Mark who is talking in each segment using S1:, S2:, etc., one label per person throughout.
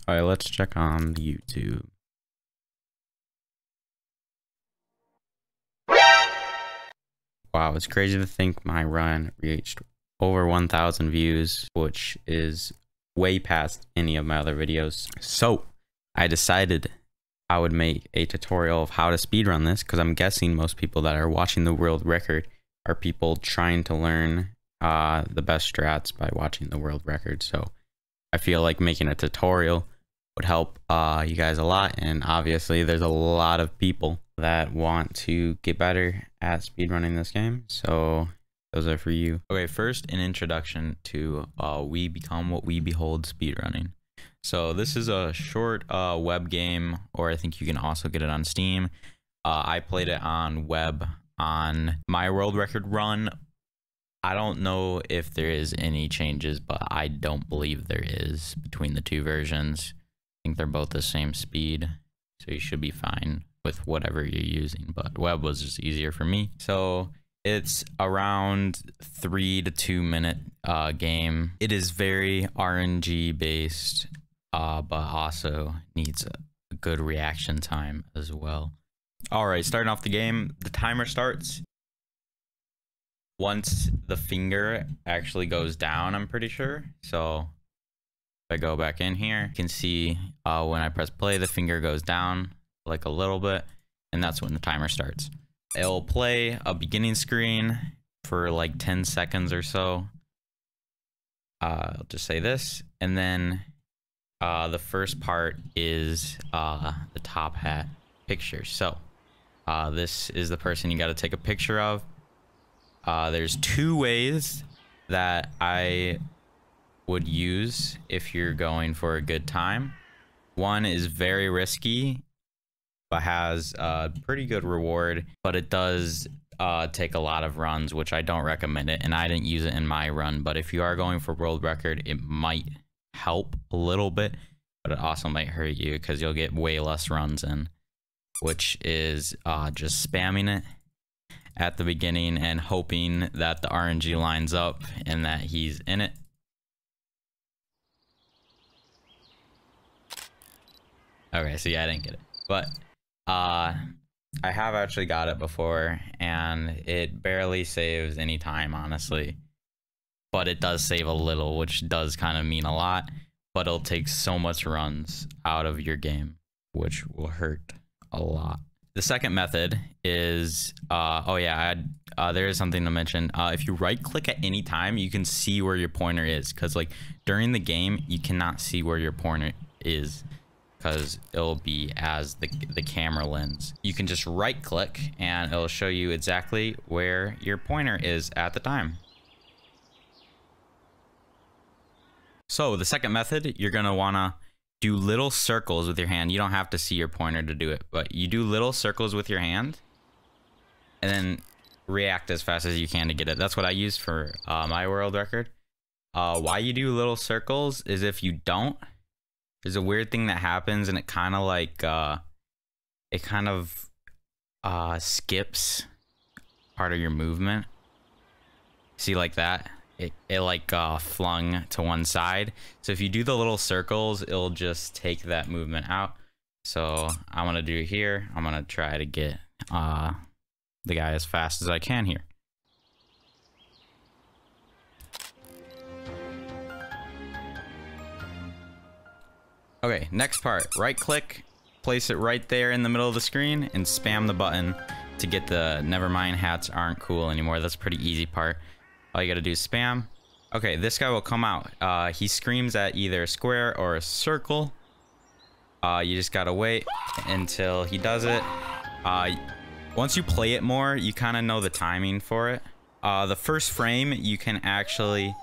S1: All right, let's check on the YouTube. Wow, it's crazy to think my run reached over 1,000 views, which is way past any of my other videos. So I decided I would make a tutorial of how to speedrun this, because I'm guessing most people that are watching the world record are people trying to learn the best strats by watching the world record. So I feel like making a tutorial would help you guys a lot, and obviously there's a lot of people that want to get better at speedrunning this game, so those are for you. Okay, first an introduction to We Become What We Behold speedrunning. So this is a short web game, or I think you can also get it on Steam. I played it on web on my world record run. I don't know if there is any changes, but I don't believe there is between the two versions. I think they're both the same speed, so you should be fine with whatever you're using, but web was just easier for me. So it's around 3 to 2 minute game. It is very RNG based, but also needs a good reaction time as well. All right, starting off the game, the timer starts once the finger actually goes down, I'm pretty sure. So if I go back in here, you can see when I press play, the finger goes down like a little bit, and that's when the timer starts. It'll play a beginning screen for like 10 seconds or so. I'll just say this, and then the first part is the top hat picture. So this is the person you got to take a picture of. There's two ways that I would use if you're going for a good time. One is very risky, but has a pretty good reward, but it does take a lot of runs, which I don't recommend it, and I didn't use it in my run. But if you are going for world record, it might help a little bit, but it also might hurt you because you'll get way less runs in, which is just spamming it at the beginning and hoping that the RNG lines up and that he's in it. Okay, so yeah, I didn't get it, but I have actually got it before, and it barely saves any time, honestly, but it does save a little, which does kind of mean a lot, but it'll take so much runs out of your game, which will hurt a lot. The second method is oh yeah, there is something to mention. If you right click at any time, you can see where your pointer is, because like during the game you cannot see where your pointer is because it'll be as the camera lens. You can just right click and it'll show you exactly where your pointer is at the time. So the second method, you're gonna wanna do little circles with your hand. You don't have to see your pointer to do it, but you do little circles with your hand and then react as fast as you can to get it. That's what I used for my world record. Why you do little circles is if you don't, there's a weird thing that happens, and it kind of like skips part of your movement. See, like that? It like flung to one side. So if you do the little circles, it'll just take that movement out. So I'm gonna do it here. I'm gonna try to get the guy as fast as I can here. Okay, next part, right click, place it right there in the middle of the screen and spam the button to get the never mind hats aren't cool anymore. That's a pretty easy part. All you gotta do is spam. Okay, this guy will come out. He screams at either a square or a circle. You just gotta wait until he does it. Once you play it more, you kind of know the timing for it. The first frame you can actually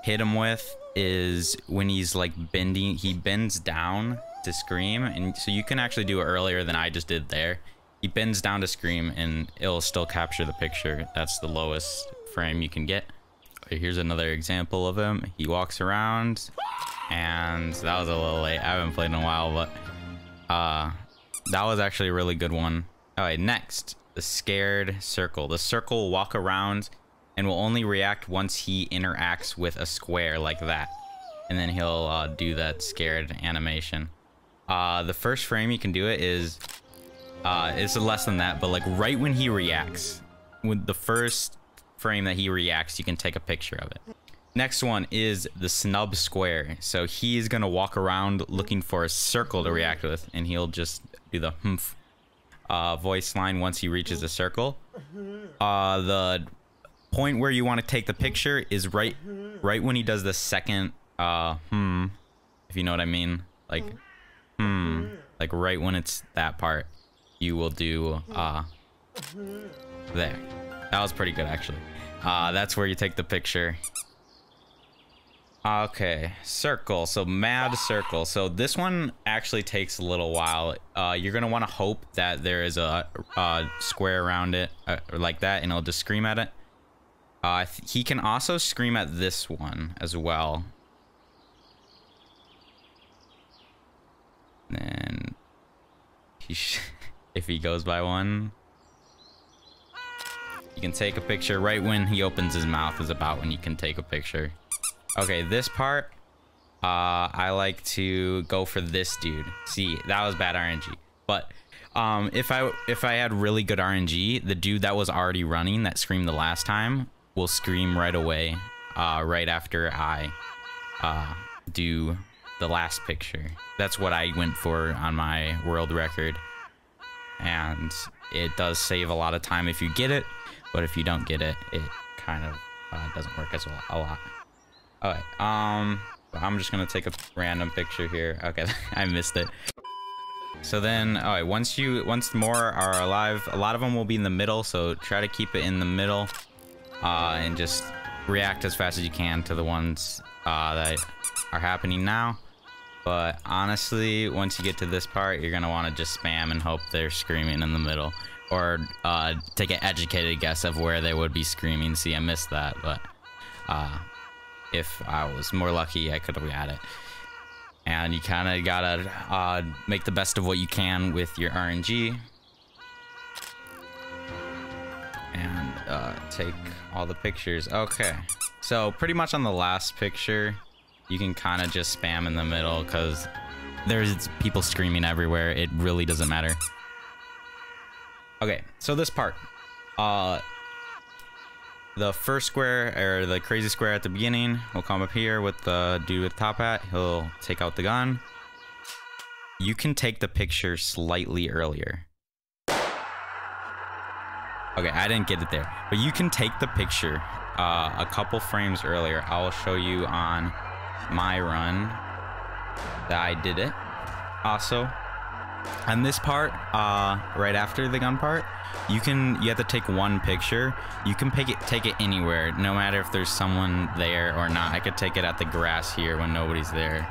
S1: hit him with is when he's like bending. He bends down to scream, and so you can actually do it earlier than I just did there. He bends down to scream and it'll still capture the picture. That's the lowest frame you can get. Here's another example of him. He walks around, and that was a little late. I haven't played in a while, but that was actually a really good one. All right, next, the scared circle. The circle will walk around and will only react once he interacts with a square like that. and then he'll do that scared animation. The first frame you can do it is it's less than that, but like right when he reacts, with the first frame that he reacts, you can take a picture of it. Next one is the snub square. So he's gonna walk around looking for a circle to react with, and he'll just do the humph voice line once he reaches the circle. The point where you want to take the picture is right when he does the second if you know what I mean, like like right when it's that part, you will do there. That was pretty good, actually. That's where you take the picture. Okay, circle. So mad circle. So this one actually takes a little while. You're gonna want to hope that there is a square around it, like that, and it'll just scream at it. He can also scream at this one as well. And if he goes by one, you can take a picture right when he opens his mouth is about when you can take a picture. Okay, this part, I like to go for this dude. See, that was bad RNG. But if I had really good RNG, the dude that was already running that screamed the last time will scream right away, right after I do the last picture. That's what I went for on my world record. And it does save a lot of time if you get it, but if you don't get it, it kind of doesn't work as well a lot. Okay, I'm just gonna take a random picture here. Okay, I missed it. So then, all right, once more are alive, a lot of them will be in the middle, so try to keep it in the middle, and just react as fast as you can to the ones that are happening now. But honestly, once you get to this part, you're gonna want to just spam and hope they're screaming in the middle, or take an educated guess of where they would be screaming. See, I missed that, but if I was more lucky, I could have got it. And you kind of gotta make the best of what you can with your RNG, and take all the pictures. Okay, so pretty much on the last picture, you can kind of just spam in the middle because there's people screaming everywhere. It really doesn't matter. Okay, so this part, the first square, or the crazy square at the beginning, will come up here with the dude with top hat. He'll take out the gun. You can take the picture slightly earlier. Okay, I didn't get it there, but you can take the picture a couple frames earlier. I will show you on my run that I did it. Also, on this part, right after the gun part, you have to take one picture. You can take it anywhere, no matter if there's someone there or not. I could take it at the grass here when nobody's there,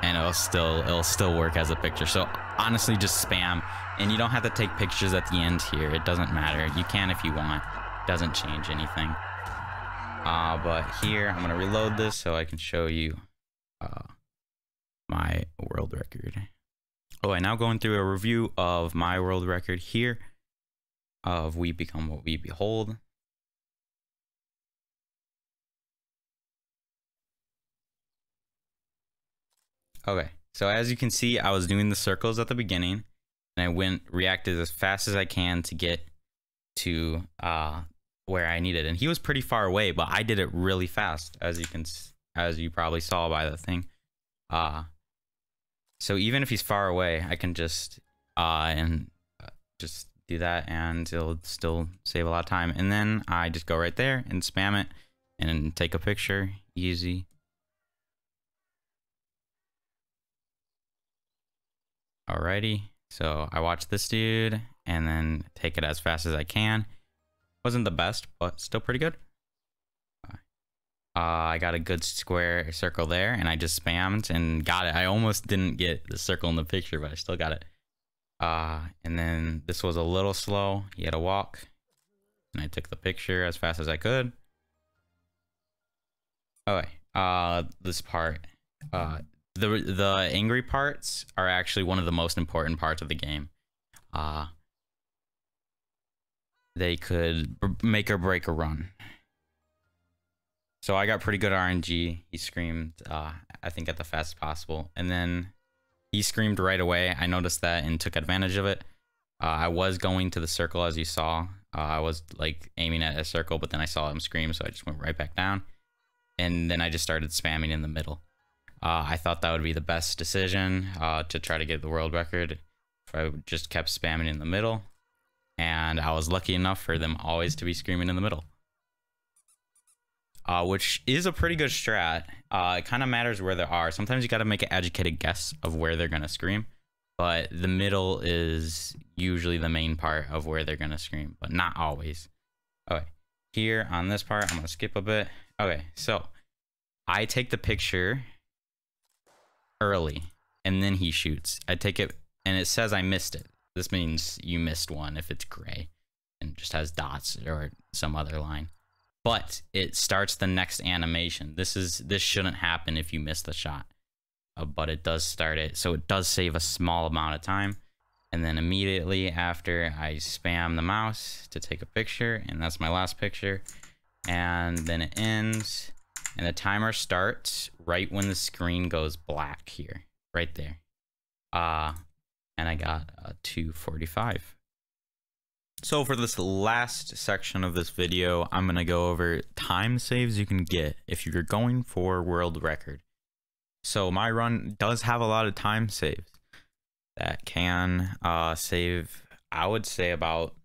S1: and it'll still work as a picture. So honestly, just spam, and you don't have to take pictures at the end here. It doesn't matter. You can if you want. It doesn't change anything. But here, I'm gonna reload this so I can show you my world record. Oh, and now going through a review of my world record here of We Become What We Behold. Okay, so as you can see, I was doing the circles at the beginning, and I reacted as fast as I can to get to where I needed. And he was pretty far away, but I did it really fast, as you probably saw by the thing. So even if he's far away, I can just just do that, and it'll still save a lot of time. And then I just go right there and spam it and take a picture. Easy. Alrighty, so I watch this dude and then take it as fast as I can. Wasn't the best, but still pretty good. I got a good square circle there, and I just spammed and got it. I almost didn't get the circle in the picture, but I still got it. And then this was a little slow. He had to walk, and I took the picture as fast as I could. Okay, this part, the angry parts are actually one of the most important parts of the game. They could make or break a run. So I got pretty good RNG. He screamed, I think at the fastest possible. And then he screamed right away. I noticed that and took advantage of it. I was going to the circle, as you saw. I was like aiming at a circle, but then I saw him scream, so I just went right back down. And then I just started spamming in the middle. I thought that would be the best decision to try to get the world record if I just kept spamming in the middle. And I was lucky enough for them always to be screaming in the middle. Which is a pretty good strat. It kind of matters where they are. Sometimes you got to make an educated guess of where they're going to scream. But the middle is usually the main part of where they're going to scream, but not always. Okay, here on this part, I'm going to skip a bit. Okay, so I take the picture early, and then he shoots. I take it, and it says I missed it. This means you missed one if it's gray and just has dots or some other line. But it starts the next animation. This shouldn't happen if you miss the shot. But it does start it, so it does save a small amount of time. And then immediately after, I spam the mouse to take a picture, and that's my last picture. And then it ends, and the timer starts right when the screen goes black here, right there. And I got a 2:45. So for this last section of this video, I'm gonna go over time saves you can get if you're going for world record. So my run does have a lot of time saves that can save, I would say, about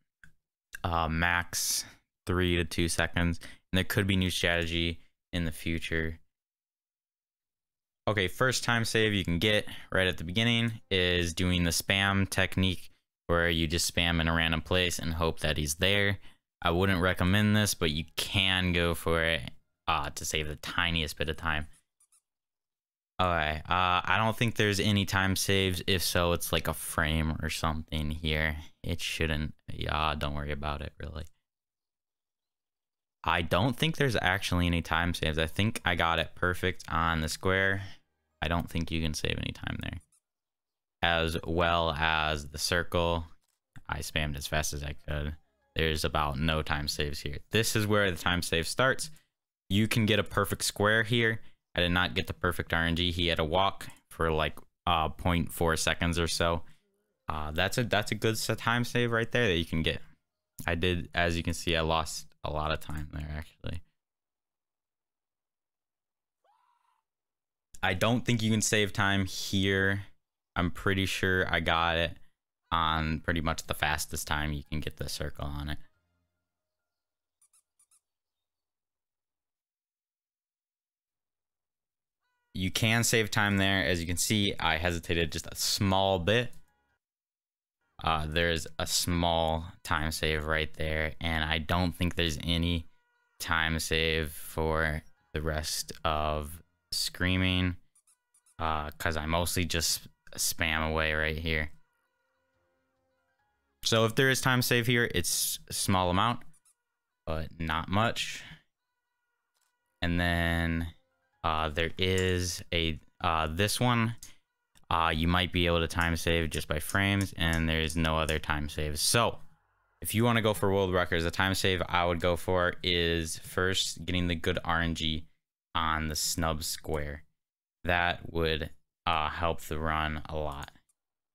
S1: max 3 to 2 seconds. And there could be new strategy in the future. Okay, first time save you can get right at the beginning is doing the spam technique, where you just spam in a random place and hope that he's there. I wouldn't recommend this, but you can go for it to save the tiniest bit of time. Okay, I don't think there's any time saves. If so, it's like a frame or something here. It shouldn't. Yeah, don't worry about it, really. I don't think there's actually any time saves. I think I got it perfect on the square. I don't think you can save any time there. As well as the circle, I spammed as fast as I could. There's about no time saves here. This is where the time save starts. You can get a perfect square here. I did not get the perfect RNG. He had a walk for like 0.4 seconds or so. That's a good time save right there that you can get. I did, as you can see, I lost a lot of time there actually. I don't think you can save time here. I'm pretty sure I got it on pretty much the fastest time you can get the circle on it. You can save time there. As you can see, I hesitated just a small bit. There's a small time save right there, and I don't think there's any time save for the rest of screaming, because I mostly just spam away right here. So if there is time save here, it's a small amount, but not much. And then there is a this one, you might be able to time save just by frames, and there is no other time saves. So if you want to go for world records, the time save I would go for is first getting the good RNG on the snub square. That would help the run a lot.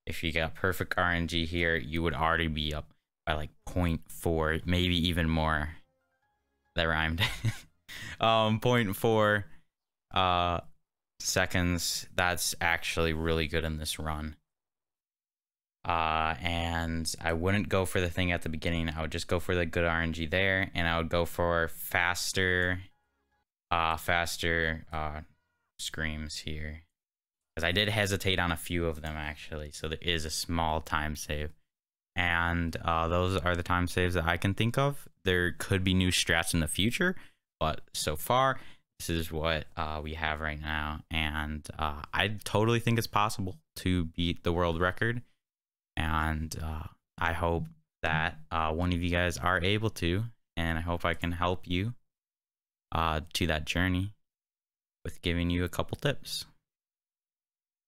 S1: If you got perfect RNG here, you would already be up by like 0.4, maybe even more. That rhymed. 0.4 seconds. That's actually really good in this run. And I wouldn't go for the thing at the beginning. I would just go for the good RNG there, and I would go for faster screams here, because I did hesitate on a few of them actually, so there is a small time save. And those are the time saves that I can think of. There could be new strats in the future, but so far this is what we have right now. And I totally think it's possible to beat the world record, and I hope that one of you guys are able to, and I hope I can help you to that journey with giving you a couple tips.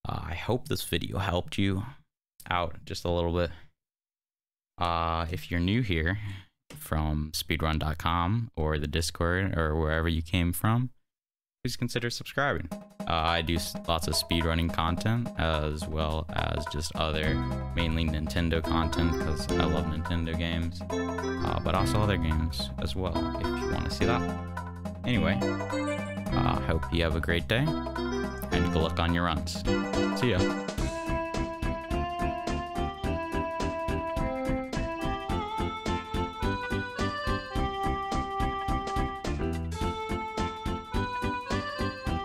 S1: I hope this video helped you out just a little bit. If you're new here from speedrun.com or the Discord or wherever you came from, please consider subscribing. I do lots of speedrunning content as well as just other mainly Nintendo content because I love Nintendo games, but also other games as well if you want to see that. Anyway, I hope you have a great day and good luck on your runs. See ya.